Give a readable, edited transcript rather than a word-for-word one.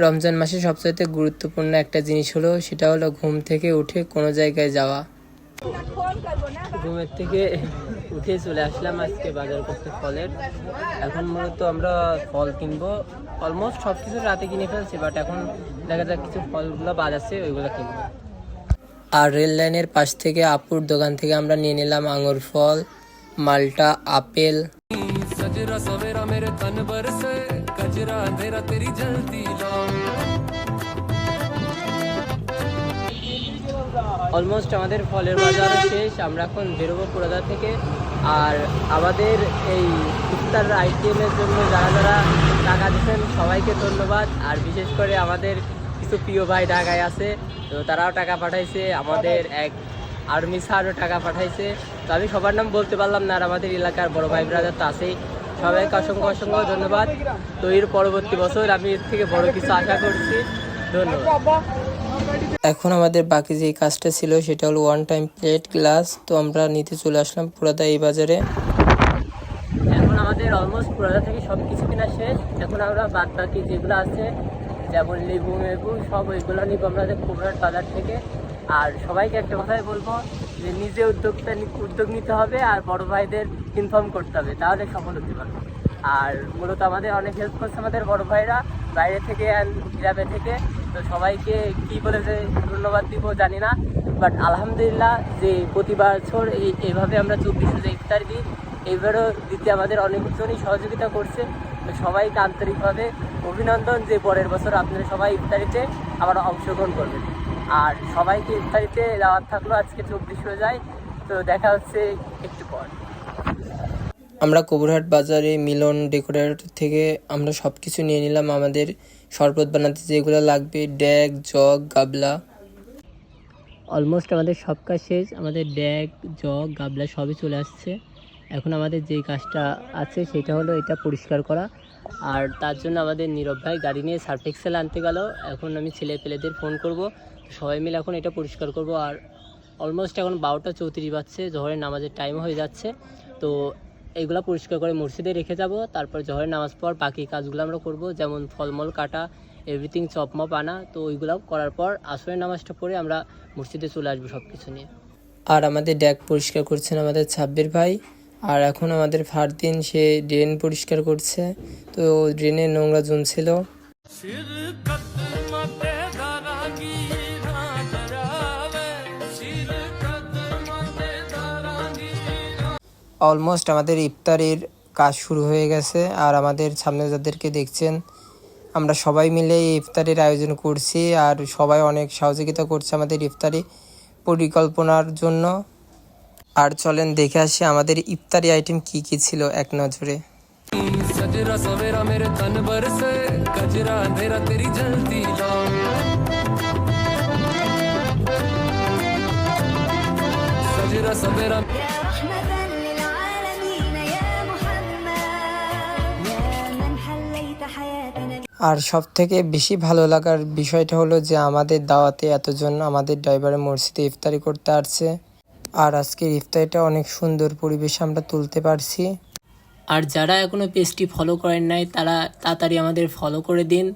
রমজান মাসে সবচাইতে গুরুত্বপূর্ণ একটা জিনিস হলো, সেটা হলো ঘুম থেকে উঠে কোনো জায়গায় যাওয়া। ঘুমের থেকে উঠে চলে আসলাম আজকে বাজার করতে ফলের। এখন মূলত আমরা ফল কিনবো। অলমোস্ট সব কিছু রাতে কিনে ফেলছি, বাট এখন দেখা যাক কিছু ফলগুলো বাজাচ্ছে, ওইগুলো কিনবো। আর রেল লাইনের পাশ থেকে আপুর দোকান থেকে আমরা নিয়ে নিলাম আঙুর ফল, মালটা, আপেল। অলমোস্ট আমাদের ফলের বাজার শেষ, আমরা এখন বেরোবো পুরাদা থেকে। আর আমাদের এই ইফতার আইটেমের জন্য যারা যারা টাকা দিচ্ছেন সবাইকে ধন্যবাদ। আর বিশেষ করে আমাদের কিছু প্রিয় ভাই ঢাকায় আছে, তো তারাও টাকা পাঠাইছে। আমাদের এক আর্মি স্যারও টাকা পাঠাইছে, তো আমি সবার নাম বলতে পারলাম না, আর আমাদের এলাকার বড় ভাই ব্রাদার তো আছেই। সবাইকে অসংখ্য অসংখ্য ধন্যবাদ। তো এর পরবর্তী বছর আমি এর থেকে বড় কিছু আশা করছি। ধন্যবাদ। এখন আমাদের বাকি যে কাজটা ছিল সেটা হলো ওয়ান টাইম প্লেট, গ্লাস। তো আমরা নিতে চলে আসলাম পুরাদা এই বাজারে। এখন আমাদের অলমোস্ট পুরাদা থেকে সব কিছু কেনা শেষ। এখন আমরা বাদ বাকি যেগুলো আছে, যেমন লেবু মেবু, সব ওইগুলো নিব আমাদের কোবরাট বাজার থেকে। আর সবাইকে একটা কথাই বলবো যে নিজে উদ্যোগ নিতে হবে আর বড় ভাইদের ইনফর্ম করতে হবে, তাহলে সফল হতে পারবে। আর মূলত আমাদের অনেক হেল্প করছে আমাদের বড় ভাইরা, বাইরে থেকে গ্রামে থেকে। তো সবাইকে কি বলে যে ধন্যবাদ দিব জানি না, বাট আলহামদুলিল্লাহ যে প্রতি বছর এইভাবে আমরা 24 ইফতার দিই, এইবারও দিতে আমাদের অনেকজনই সহযোগিতা করছে। তো সবাইকে আন্তরিকভাবে অভিনন্দন যে পরের বছর আপনারা সবাই ইফতারিতে আবার অংশগ্রহণ করবেন। আর সবাইকে ইফতারিতে দাওয়াত থাকলো, আজকে 24 যায়। তো দেখা হচ্ছে একটু পর। আমরা কবুরহাট বাজারে মিলন ডেকোরেটর থেকে আমরা সব কিছু নিয়ে নিলাম আমাদের শরবত বানাতে যেগুলো লাগবে, ড্যাগ, জগ, গাবলা। অলমোস্ট আমাদের সব কাজ শেষ, আমাদের ড্যাগ, জগ, গাবলা সবই চলে আসছে। এখন আমাদের যে কাজটা আছে সেটা হলো এটা পরিষ্কার করা। আর তার জন্য আমাদের নীরব ভাই গাড়ি নিয়ে সার্ফ এক্সেল আনতে গেল। এখন আমি ছেলে পেলেদের ফোন করব, সবাই মিলে এখন এটা পরিষ্কার করব। আর অলমোস্ট এখন 12টা 34 বাজছে, জোহরের নামাজের টাইম হয়ে যাচ্ছে। তো এইগুলো পরিষ্কার করে মসজিদে রেখে যাব। তারপর জোহরের নামাজ পর বাকি কাজগুলো আমরা করব, যেমন ফলমূল কাটা, এভরিথিং চপমপ আনা। তো ওইগুলো করার পর আসরের নামাজটা পড়ে আমরা মসজিদে চলে আসবো সব কিছু নিয়ে। আর আমাদের ড্যাগ পরিষ্কার করছেন আমাদের ছাব্বির ভাই। আর এখন আমাদের ফারদিন, সে ড্রেন পরিষ্কার করছে। তো ড্রেনে নোংরা জমছিল। অলমোস্ট আমাদের ইফতারের কাজ শুরু হয়ে গেছে। আর আমাদের সামনে যাদেরকে দেখছেন, আমরা সবাই মিলে এই ইফতারের আয়োজন করছি। আর সবাই অনেক সহযোগিতা করছে আমাদের ইফতারি পরিকল্পনার জন্য। আর চলেন দেখে আসি আমাদের ইফতারি আইটেম কি কি ছিল এক নজরে। আর সব থেকে বেশি ভালো লাগার বিষয়টা হলো যে আমাদের দাওয়াতে এতজন আমাদের ড্রাইভারের মসজিদে ইফতারি করতে আসছে। আর আজকের ইফতারিটা অনেক সুন্দর পরিবেশে আমরা তুলতে পারছি। আর যারা এখনো পেজটি ফলো করেন নাই, তারা তাড়াতাড়ি আমাদের ফলো করে দিন।